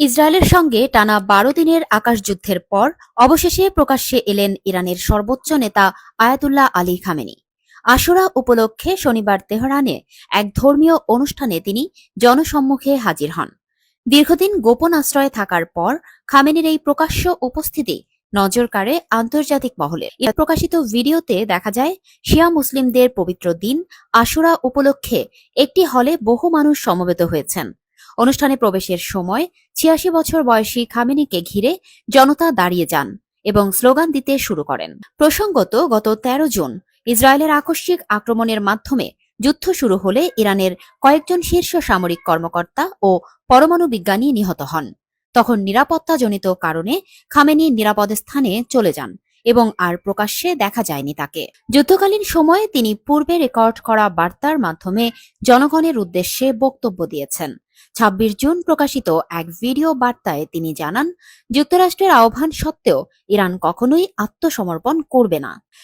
ইসরায়েলের সঙ্গে টানা ১২ দিনের আকাশযুদ্ধের পর অবশেষে প্রকাশ্যে এলেন ইরানের সর্বোচ্চ নেতা আয়াতুল্লাহ আলী খামেনি। আশুরা উপলক্ষে শনিবার তেহরানে এক ধর্মীয় অনুষ্ঠানে তিনি জনসম্মুখে হাজির হন। দীর্ঘদিন গোপন আশ্রয়ে থাকার পর খামেনির এই প্রকাশ্য উপস্থিতি নজর কাড়ে আন্তর্জাতিক মহলে। প্রকাশিত ভিডিওতে দেখা যায় শিয়া মুসলিমদের পবিত্র দিন আশুরা উপলক্ষে একটি হলে বহু মানুষ সমবেত হয়েছেন। অনুষ্ঠানে প্রবেশের সময় ৮৬ বছর বয়সী খামেনিকে ঘিরে জনতা দাঁড়িয়ে যান এবং স্লোগান দিতে শুরু করেন। প্রসঙ্গত, গত ১৩ জুন ইসরায়েলের আকস্মিক আক্রমণের মাধ্যমে যুদ্ধ শুরু হলে ইরানের কয়েকজন শীর্ষ সামরিক কর্মকর্তা ও পরমাণু বিজ্ঞানী নিহত হন। তখন নিরাপত্তাজনিত কারণে খামেনি নিরাপদ স্থানে চলে যান এবং আর প্রকাশ্যে দেখা যায়নি তাকে। যুদ্ধকালীন সময়ে তিনি পূর্বে রেকর্ড করা বার্তার মাধ্যমে জনগণের উদ্দেশ্যে বক্তব্য দিয়েছেন। ২৬ জুন প্রকাশিত এক ভিডিও বার্তায় তিনি জানান, যুক্তরাষ্ট্রের আহ্বান সত্ত্বেও ইরান কখনোই আত্মসমর্পণ করবে না।